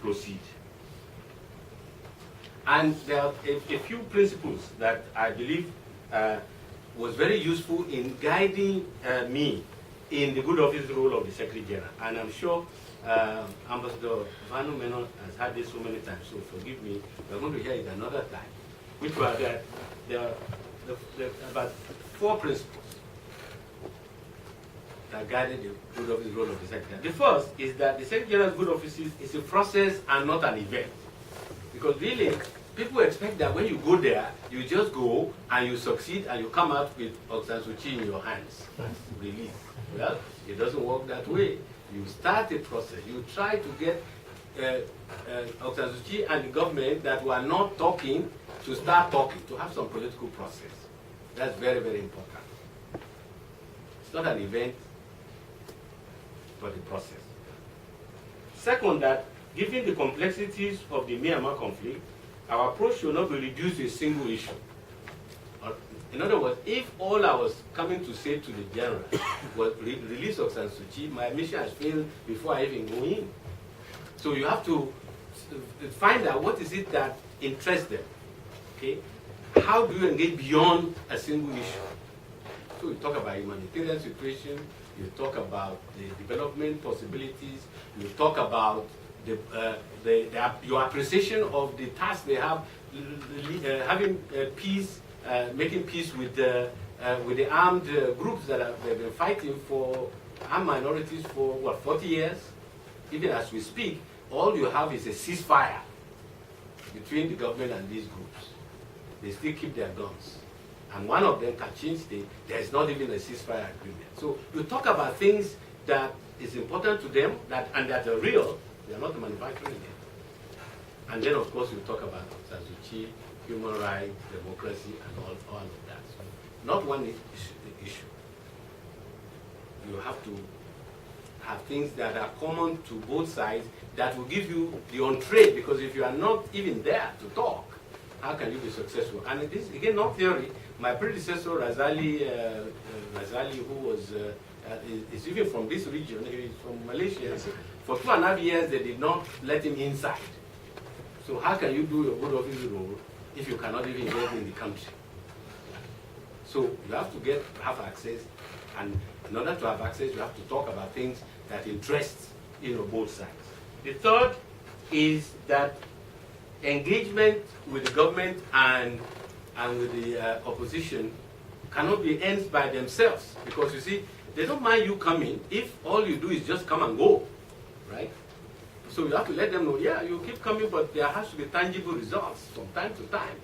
proceed. And there are a few principles that I believe was very useful in guiding me in the good office role of the Secretary General. And I'm sure Ambassador Vanu Menon has had this so many times, so forgive me, we're going to hear it another time, which were that there are about 4 principles that guided the good office role of the Secretary. The first is that the Secretary General's good offices is a process and not an event. Because really, people expect that when you go there, you just go and you succeed and you come out with Aung San Suu Kyi in your hands and release. Well, it doesn't work that way. You start a process. You try to get Aung San Suu Kyi and the government that were not talking to start talking, to have some political process. That's very, very important. It's not an event, but a process. Second, that given the complexities of the Myanmar conflict, our approach should not be reduced to a single issue. In other words, if all I was coming to say to the general was release Aung San Suu Kyi, my mission has failed before I even go in. So you have to find out what is it that interests them. Okay? How do you engage beyond a single issue? So you talk about humanitarian situation, you talk about the development possibilities, you talk about your appreciation of the task they have, having peace, making peace with the armed groups that they've been fighting for, armed minorities for, what, 40 years? Even as we speak, all you have is a ceasefire between the government and these groups. They still keep their guns. And one of them, Kachin State, there's not even a ceasefire agreement. So you talk about things that is important to them and that are real. They are not manufacturing it. And then, of course, you talk about Aung San Suu Kyi, human rights, democracy, and all of that. So not one issue. You have to have things that are common to both sides that will give you the entree, because if you are not even there to talk, how can you be successful? And it is, again, not theory. My predecessor, Razali, who was is even from this region, he is from Malaysia. For 2.5 years, they did not let him inside. So how can you do your good office role if you cannot even get in the country? So you have to have access, and in order to have access, you have to talk about things that interest both sides. The third is that engagement with the government and with the opposition cannot be ends by themselves, because you see, they don't mind you coming if all you do is just come and go, right? So you have to let them know, yeah, you keep coming, but there has to be tangible results from time to time.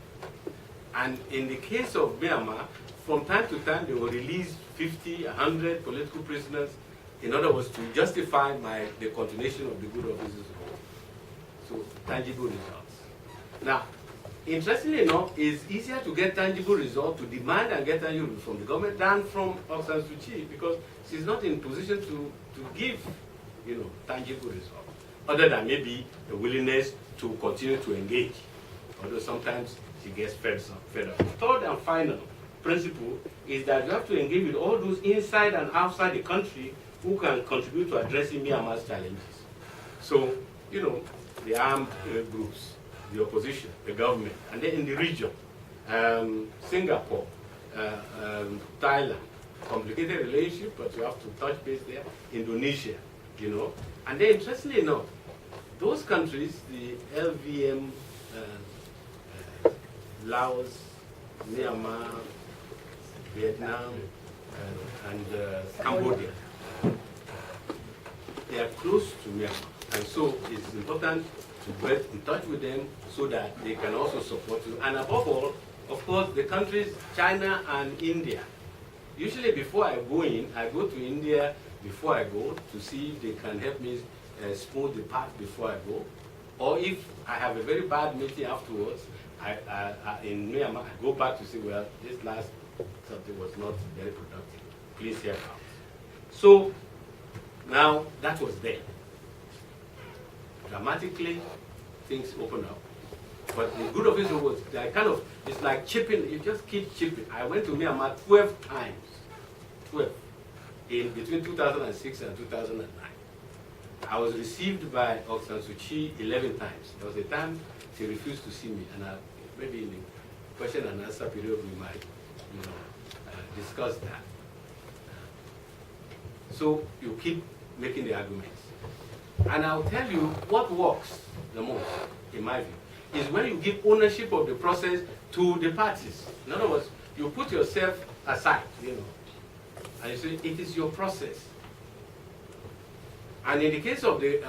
And in the case of Myanmar, from time to time, they will release 50, 100 political prisoners, in other words, to justify the continuation of the good offices role. So tangible results. Now, interestingly enough, it's easier to get tangible results, to demand and get tangible results from the government than from Aung San Suu Kyi, because she's not in position to give, tangible results, other than maybe a willingness to continue to engage, although sometimes she gets fed up. Third and final principle is that you have to engage with all those inside and outside the country who can contribute to addressing Myanmar's challenges. So, the armed groups, the opposition, the government, and then in the region, Singapore, Thailand, complicated relationship, but you have to touch base there, Indonesia, And then interestingly enough, those countries, the LVM, Laos, Myanmar, Vietnam, and Cambodia, they are close to Myanmar. And so it's important to get in touch with them so that they can also support you. And above all, of course, the countries, China and India. Usually before I go in, I go to India before I go to see if they can help me smooth the path before I go. Or if I have a very bad meeting afterwards, in Myanmar, I go back to say, well, this last something was not very productive. Please help out. So now that was there. Dramatically, things open up. But the good of it was it's like chipping, you just keep chipping. I went to Myanmar 12 times, 12, in between 2006 and 2009. I was received by Aung San Suu Kyi 11 times. There was a time she refused to see me, and maybe in the question and answer period we might, discuss that. So you keep making the arguments. And I'll tell you what works the most, in my view, is when you give ownership of the process to the parties. In other words, you put yourself aside, and you say, it is your process. And in the case of the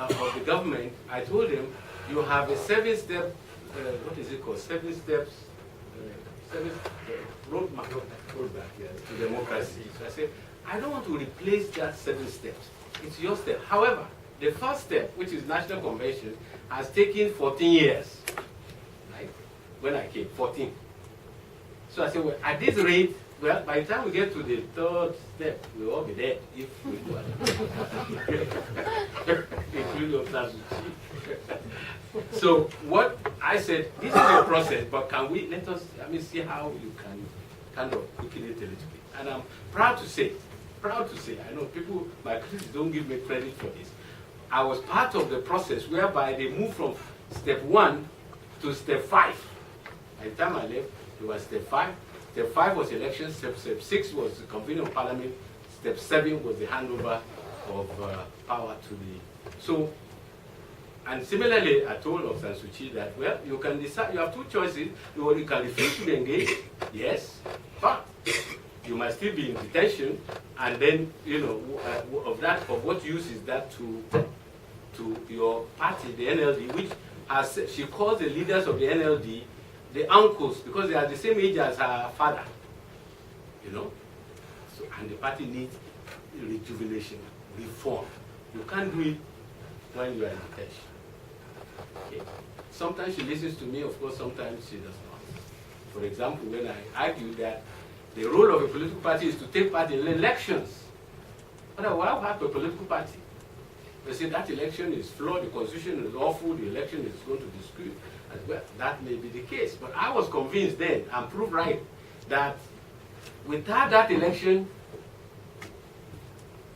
government, I told them, you have a 7-step, what is it called? 7 steps, roadmap to democracy. So I said, I don't want to replace that 7 steps. It's your step. However, the first step, which is National Convention, has taken 14 years. Right? When I came, 14. So I said, well, at this rate, well, by the time we get to the 3rd step, we'll all be dead if we do it. Including Aung San Suu Kyi. So what I said, this is your process, but can we let me see how you can kind of quickly it a little bit. And I'm proud to say, I know people, my critics don't give me credit for this. I was part of the process whereby they moved from step 1 to step 5. By the time I left, it was step 5. Step 5 was election, step 6 was the convening of parliament, step 7 was the handover of power to the... So, and similarly, I told Aung San Suu Kyi that, well, you can decide, you have 2 choices. You can refuse to be engaged, yes, but you must still be in detention, and then, of what use is that to your party, the NLD, which has, she calls the leaders of the NLD the uncles, because they are the same age as her father, So, and the party needs rejuvenation, reform. You can't do it when you are in detention. Okay. Sometimes she listens to me, of course, sometimes she does not. For example, when I argue that the role of a political party is to take part in elections. But why have a political party? They say that election is flawed, the constitution is awful, the election is going to be screwed. And well, that may be the case. But I was convinced then, and proved right, that without that election,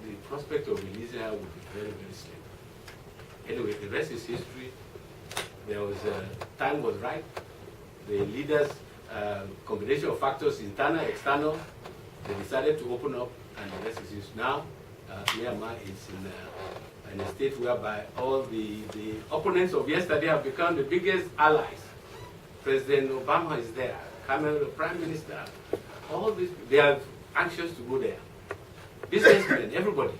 the prospect of releasing her would be very, very slim. Anyway, the rest is history. There was time was right. The leaders, combination of factors, internal, external, they decided to open up, and the rest is history. Now, Myanmar is in a state whereby all the opponents of yesterday have become the biggest allies. President Obama is there, Kamala, the Prime Minister, all these, they are anxious to go there. Businessmen, everybody,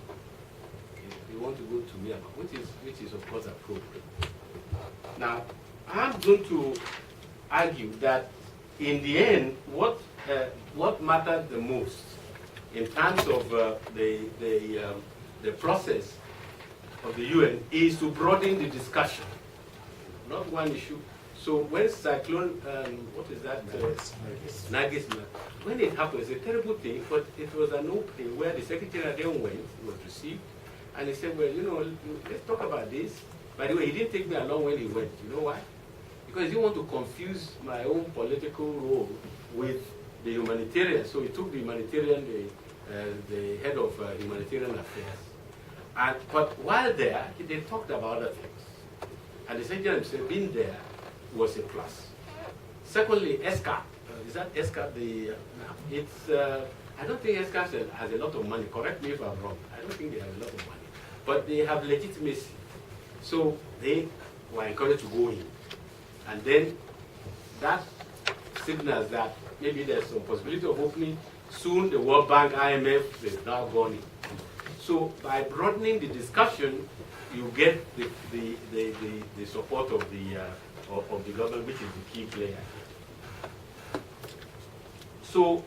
they want to go to Myanmar, which is of course appropriate. Now, I'm going to argue that in the end, what mattered the most in terms of the process of the UN is to broaden the discussion, not one issue. So when Cyclone, what is that? Nagis, when it happened, it's a terrible thing, but it was an opening where the Secretary then went, was received, and he said, well, let's talk about this. By the way, he didn't take me along when he went. You know why? Because he didn't want to confuse my own political role with the humanitarian. So he took the humanitarian, the head of humanitarian affairs. But while there, they talked about other things. And the Secretary himself, being there, was a plus. Secondly, ESCAP. Is that ESCAP? I don't think ESCAP has a lot of money. Correct me if I'm wrong. I don't think they have a lot of money. But they have legitimacy. So they were encouraged to go in. And then that signals that maybe there's some possibility of opening. Soon the World Bank, IMF, they've now gone in. So by broadening the discussion, you get the support of the government, which is the key player. So,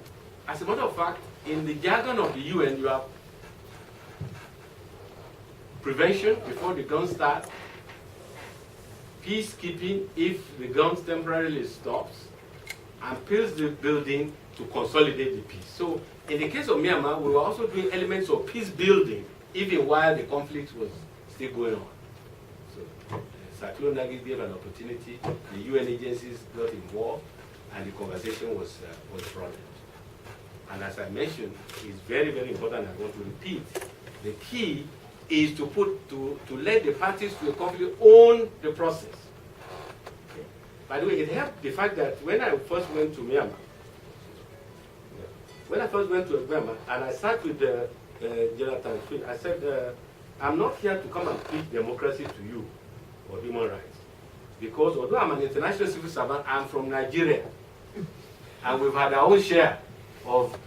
as a matter of fact, in the jargon of the UN, you have prevention before the guns start, peacekeeping if the guns temporarily stops, and peace building to consolidate the peace. So, in the case of Myanmar, we were also doing elements of peace building, even while the conflict was still going on. So, Cyclone Nagis gave an opportunity, the UN agencies got involved, and the conversation was broadened. And as I mentioned, it's very, very important, I want to repeat, the key is to let the parties to the conflict own the process. Okay. By the way, it helped the fact that when I first went to Myanmar, and I sat with Jonathan Phil, I said, I'm not here to come and preach democracy to you or human rights. Because although I'm an international civil servant, I'm from Nigeria. And we've had our own share of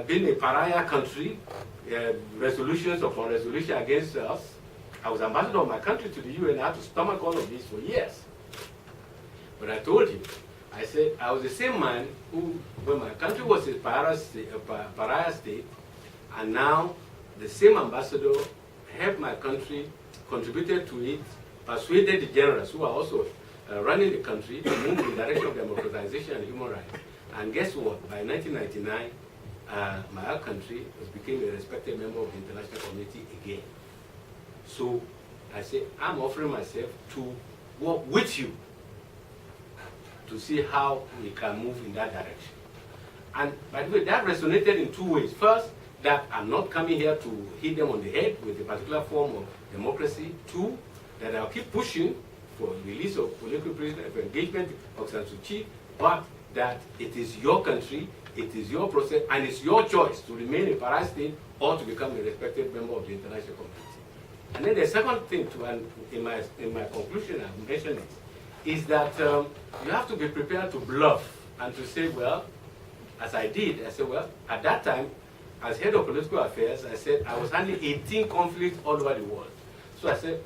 being a pariah country, resolutions upon resolution against us. I was ambassador of my country to the UN. I had to stomach all of this for years. But I told him, I said, I was the same man who, when my country was a pariah state, and now the same ambassador helped my country, contributed to it, persuaded the generals who are also running the country to move in the direction of democratization and human rights. And guess what? By 1999, my country became a respected member of the international community again. So I say, I'm offering myself to work with you to see how we can move in that direction. And by the way, that resonated in two ways. First, that I'm not coming here to hit them on the head with a particular form of democracy. Two, that I'll keep pushing for release of political prisoners, for engagement of Aung San Suu Kyi, but that it is your country, it is your process, and it's your choice to remain a pariah state or to become a respected member of the international community. And then the second thing, and in my conclusion, I've mentioned it, is that you have to be prepared to bluff and to say, well, as I did, I said, well, at that time, as head of political affairs, I said I was handling 18 conflicts all over the world. So I said,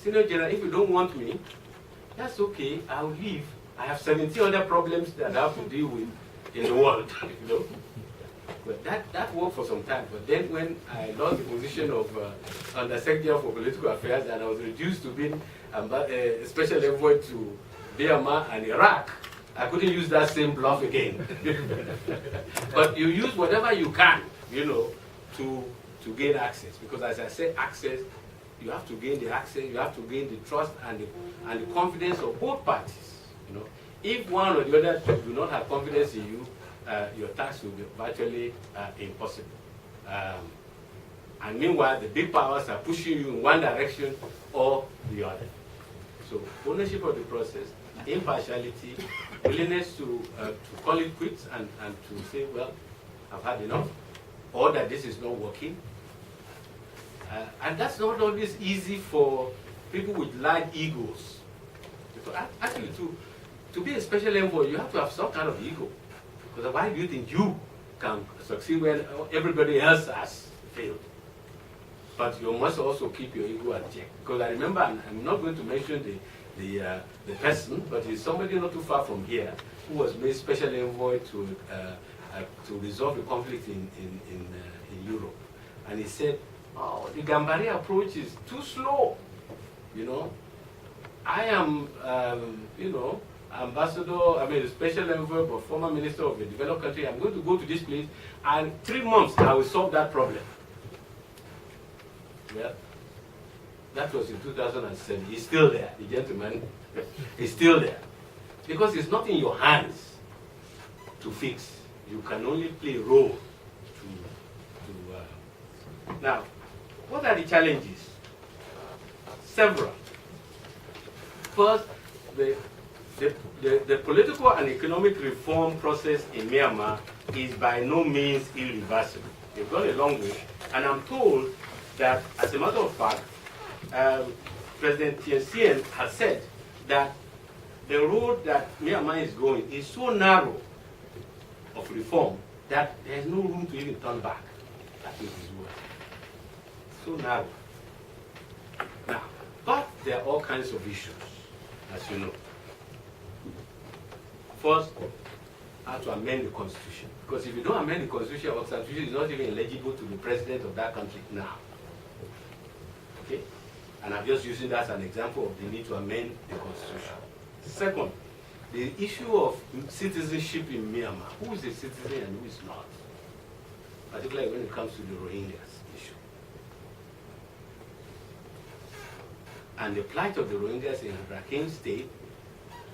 Senior General, if you don't want me, that's okay, I'll leave. I have 17 other problems that I have to deal with in the world, you know. But that worked for some time. But then when I lost the position of Undersecretary for Political Affairs and I was reduced to being a special envoy to Myanmar and Iraq, I couldn't use that same bluff again. But you use whatever you can, you know, to gain access. Because as I said, access, you have to gain the access, you have to gain the trust and the confidence of both parties. You know, if one or the other do not have confidence in you, your task will be virtually impossible. And meanwhile, the big powers are pushing you in one direction or the other. So ownership of the process, impartiality, willingness to call it quits and to say, well, I've had enough, or that this is not working. And that's not always easy for people with large egos. Because actually, to be a special envoy, you have to have some kind of ego. Because why do you think you can succeed when everybody else has failed? But you must also keep your ego at check. Because I remember, I'm not going to mention the person, but he's somebody not too far from here who was made special envoy to resolve the conflict in Europe. And he said, oh, the Gambari approach is too slow. You know, I am, you know, ambassador, special envoy, but former minister of a developed country. I'm going to go to this place, and 3 months I will solve that problem. Well, that was in 2007. He's still there, the gentleman is still there. Because it's not in your hands to fix. You can only play a role Now, what are the challenges? Several. First, the political and economic reform process in Myanmar is by no means irreversible. They've gone a long way, and I'm told that, as a matter of fact, President Tien has said that the road that Myanmar is going is so narrow of reform that there's no room to even turn back. That is his word. So narrow. Now, but there are all kinds of issues, as you know. First, how to amend the constitution. Because if you don't amend the constitution, our constitution is not even eligible to be president of that country now. Okay? And I'm just using that as an example of the need to amend the constitution. Second, the issue of citizenship in Myanmar. Who is a citizen and who is not? Particularly when it comes to the Rohingyas issue. And the plight of the Rohingyas in Rakhine State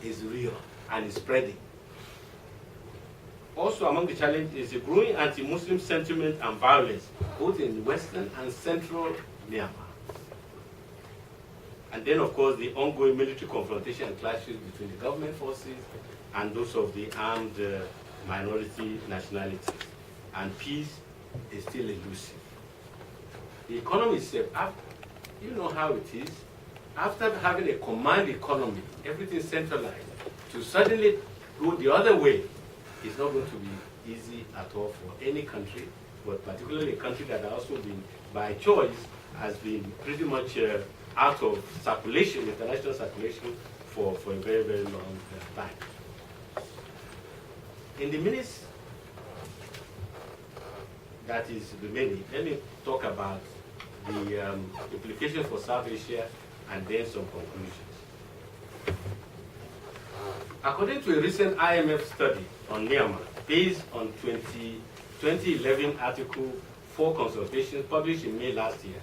is real and is spreading. Also among the challenges is a growing anti-Muslim sentiment and violence, both in Western and Central Myanmar. And then, of course, the ongoing military confrontation and clashes between the government forces and those of the armed minority nationalities. And peace is still elusive. The economy itself, you know how it is. After having a command economy, everything centralized, to suddenly go the other way is not going to be easy at all for any country, but particularly a country that has also been, by choice, has been pretty much out of circulation, international circulation, for a very, very long time. In the minutes that is remaining, let me talk about the implications for South Asia and then some conclusions. According to a recent IMF study on Myanmar, based on 2011 Article 4 consultations published in May last year,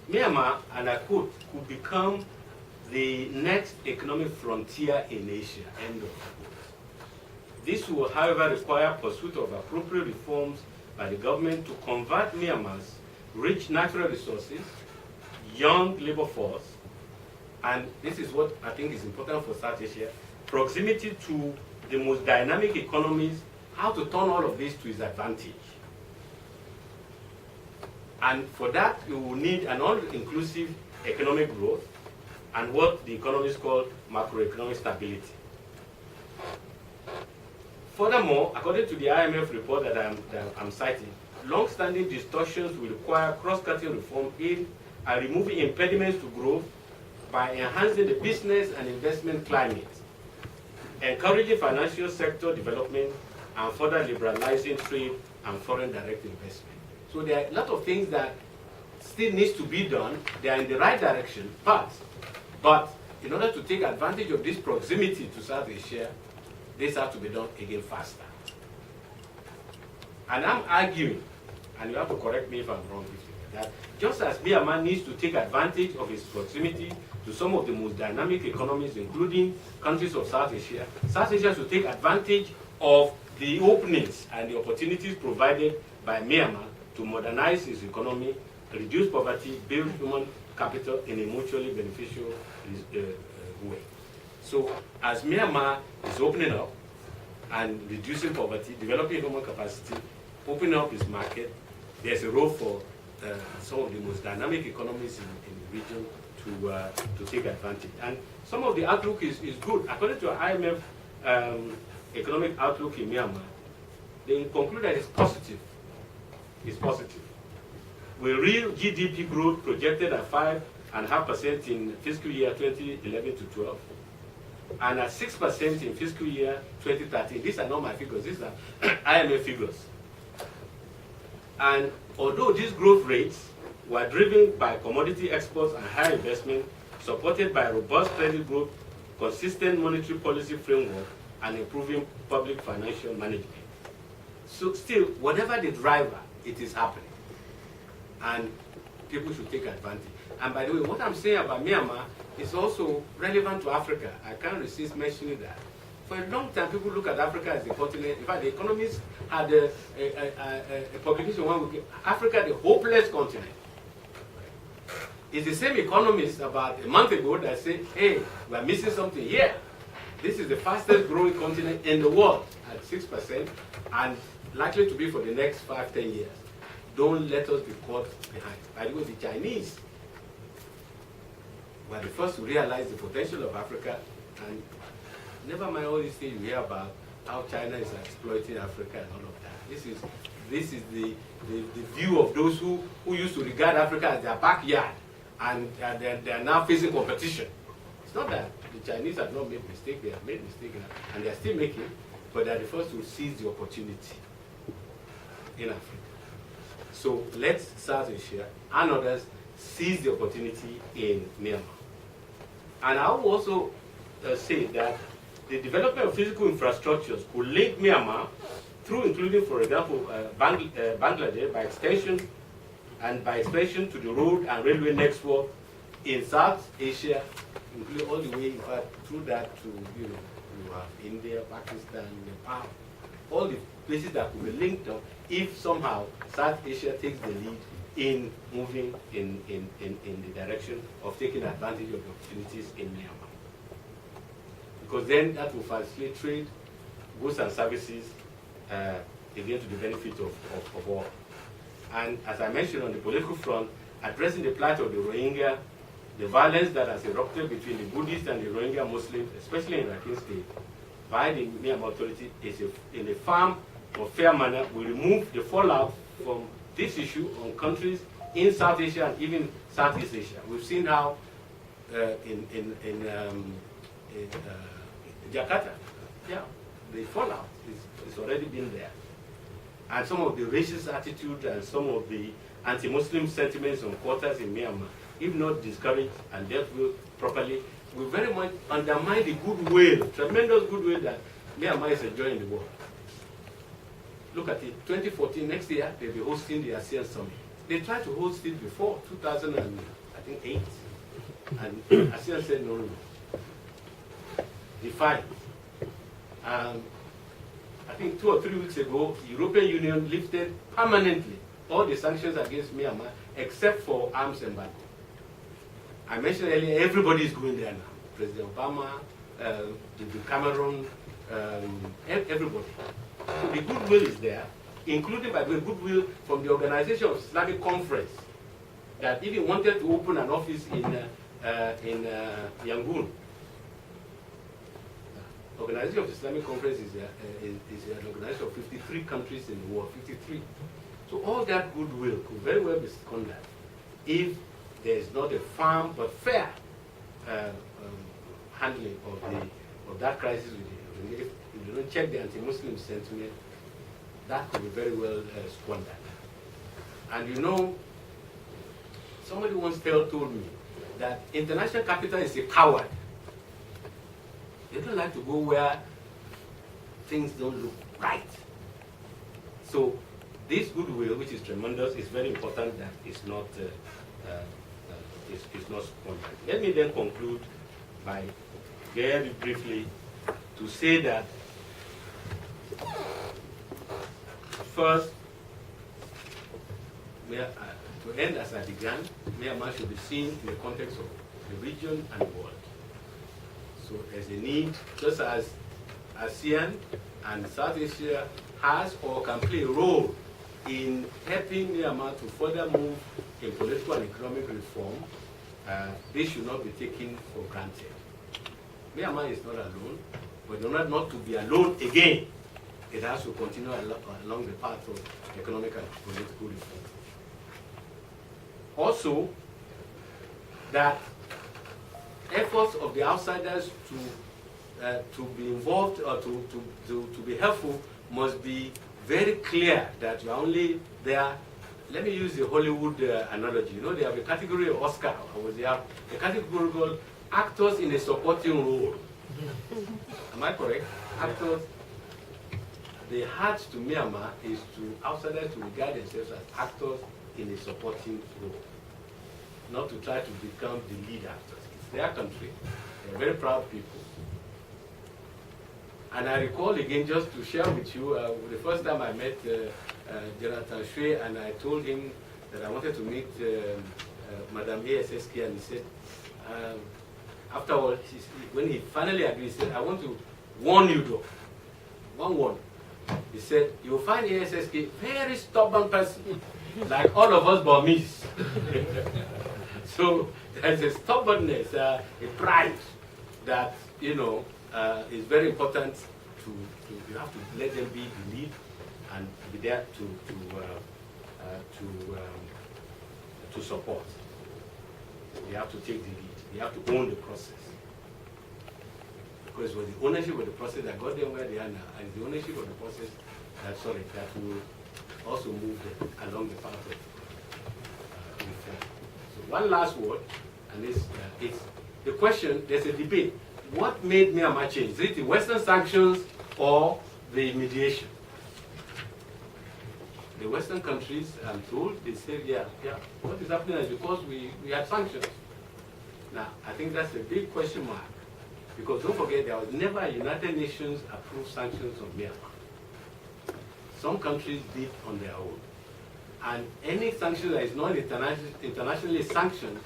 Myanmar, and I quote, could become the next economic frontier in Asia, end of quote. This will, however, require pursuit of appropriate reforms by the government to convert Myanmar's rich natural resources, young labor force, and this is what I think is important for South Asia, proximity to the most dynamic economies, how to turn all of this to its advantage. And for that, you will need an all-inclusive economic growth and what the economists call macroeconomic stability. Furthermore, according to the IMF report that I'm citing, long-standing distortions will require cross-cutting reform aimed at removing impediments to growth by enhancing the business and investment climate, encouraging financial sector development, and further liberalizing trade and foreign direct investment. So there are a lot of things that still needs to be done. They are in the right direction, but in order to take advantage of this proximity to South Asia, this has to be done again faster. And I'm arguing, and you have to correct me if I'm wrong, that just as Myanmar needs to take advantage of its proximity to some of the most dynamic economies, including countries of South Asia should take advantage of the openings and the opportunities provided by Myanmar to modernize its economy, reduce poverty, build human capital in a mutually beneficial way. So as Myanmar is opening up and reducing poverty, developing human capacity, opening up its market, there's a role for some of the most dynamic economies in the region to take advantage. And some of the outlook is good. According to IMF economic outlook in Myanmar, they conclude that it's positive. It's positive. With real GDP growth projected at 5.5% in fiscal year 2011 to 12, and at 6% in fiscal year 2013. These are not my figures, these are IMF figures. And although these growth rates were driven by commodity exports and high investment, supported by robust credit growth, consistent monetary policy framework, and improving public financial management. So still, whatever the driver, it is happening. And people should take advantage. And by the way, what I'm saying about Myanmar is also relevant to Africa. I can't resist mentioning that. For a long time, people look at Africa as a continent. In fact, the economists had a publication one week, Africa, the hopeless continent. It's the same economists about a month ago that said, hey, we're missing something here. This is the fastest growing continent in the world at 6% and likely to be for the next 5-10 years. Don't let us be caught behind. By the way, the Chinese were the first to realize the potential of Africa, and never mind all these things you hear about how China is exploiting Africa and all of that. This is the view of those who used to regard Africa as their backyard, and they are now facing competition. It's not that the Chinese have not made mistakes, they have made mistakes, and they are still making, but they are the first to seize the opportunity in Africa. So let South Asia and others seize the opportunity in Myanmar. And I will also say that the development of physical infrastructures could link Myanmar through including, for example, Bangladesh by extension to the road and railway network in South Asia, including all the way, in fact, through that to you have India, Pakistan, Nepal, all the places that could be linked up if somehow South Asia takes the lead in moving in the direction of taking advantage of the opportunities in Myanmar. Because then that will facilitate trade, goods and services, again to the benefit of all. And as I mentioned on the political front, addressing the plight of the Rohingya, the violence that has erupted between the Buddhists and the Rohingya Muslims, especially in Rakhine State, by the Myanmar authority is in a firm or fair manner will remove the fallout from this issue on countries in South Asia and even Southeast Asia. We've seen how in Jakarta, the fallout is already been there. And some of the racist attitude and some of the anti-Muslim sentiments on quarters in Myanmar, if not discouraged and dealt with properly, will very much undermine the goodwill, tremendous goodwill that Myanmar is enjoying in the world. Look at it, 2014, next year, they'll be hosting the ASEAN Summit. They tried to host it before, 2008, and ASEAN said no. Defiant. I think 2 or 3 weeks ago, the European Union lifted permanently all the sanctions against Myanmar except for arms embargo. I mentioned earlier, everybody is going there now. President Obama, Cameron, everybody. So the goodwill is there, including, by the way, goodwill from the Organization of Islamic Conference, that even wanted to open an office in Yangon. Organization of Islamic Conference is an organization of 53 countries in the world, 53. So all that goodwill could very well be seconded if there is not a firm but fair handling of that crisis. If you don't check the anti-Muslim sentiment, that could be very well squandered. And you know, somebody once told me that international capital is a coward. They don't like to go where things don't look right. So this goodwill, which is tremendous, is very important that it's not squandered. Let me then conclude by very briefly to say that first, to end as I began, Myanmar should be seen in the context of the region and the world. So there's a need, just as ASEAN and South Asia has or can play a role in helping Myanmar to further move in political and economic reform, this should not be taken for granted. Myanmar is not alone, but in order not to be alone again, it has to continue along the path of economic and political reform. Also, that efforts of the outsiders to be involved or to be helpful must be very clear that you are only there. Let me use the Hollywood analogy. You know, they have a category of Oscar, or they have a category called actors in a supporting role. Am I correct? Actors. The heart to Myanmar is to outsiders to regard themselves as actors in a supporting role, not to try to become the lead actors. It's their country. They're very proud people. And I recall again, just to share with you, the first time I met Jonathan Shui, and I told him that I wanted to meet Madame ISAS, and he said, after all, when he finally agreed, he said, I want to warn you though. One warning. He said, you'll find ISAS very stubborn person, like all of us Burmese. So there's a stubbornness, a pride that, you know, is very important you have to let them be the lead and be there to support. They have to take the lead. They have to own the process. Because it was the ownership of the process that got them where they are now, and the ownership of the process that will also move them along the path of reform. So one last word, and it's the question, there's a debate. What made Myanmar change? Is it the Western sanctions or the mediation? The Western countries, I'm told, they said, yeah, what is happening is because we had sanctions. Now, I think that's a big question mark. Because don't forget, there was never a United Nations approved sanctions on Myanmar. Some countries did on their own. And any sanction that is not internationally sanctioned,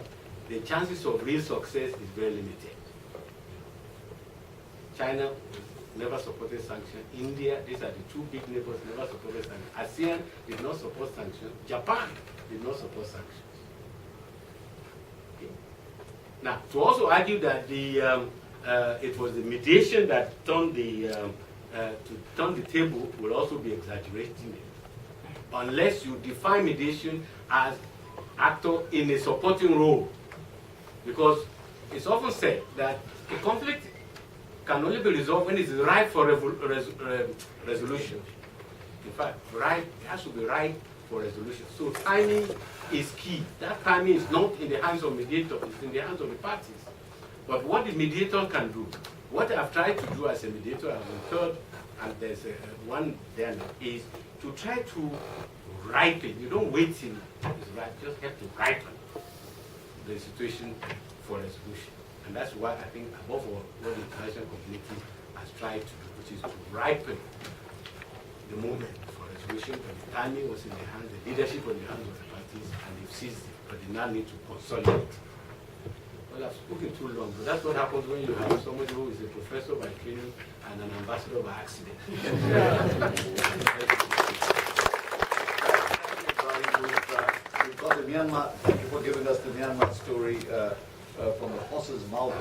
the chances of real success is very limited. China never supported sanctions. India, these are the two big neighbors, never supported sanctions. ASEAN did not support sanctions. Japan did not support sanctions. Okay. Now, to also argue that it was the mediation that turned to turn the table will also be exaggerating it. Unless you define mediation as actor in a supporting role. Because it's often said that a conflict can only be resolved when it is ripe for resolution. In fact, it has to be ripe for resolution. So timing is key. That timing is not in the hands of mediator, it's in the hands of the parties. But what the mediator can do, what I've tried to do as a mediator, I've been told, and there's one there now, is to try to ripen. You don't wait till it's right, just have to ripen the situation for resolution. And that's why I think above all what the international community has tried to do, which is to ripen the moment for resolution. But the timing was in the hands, the leadership was in the hands of the parties, and they've seized it, but they now need to consolidate. Well, I've spoken too long, but that's what happens when you have somebody who is a professor by training and an ambassador by accident. We've got the Myanmar, thank you for giving us the Myanmar story from the horse's mouth.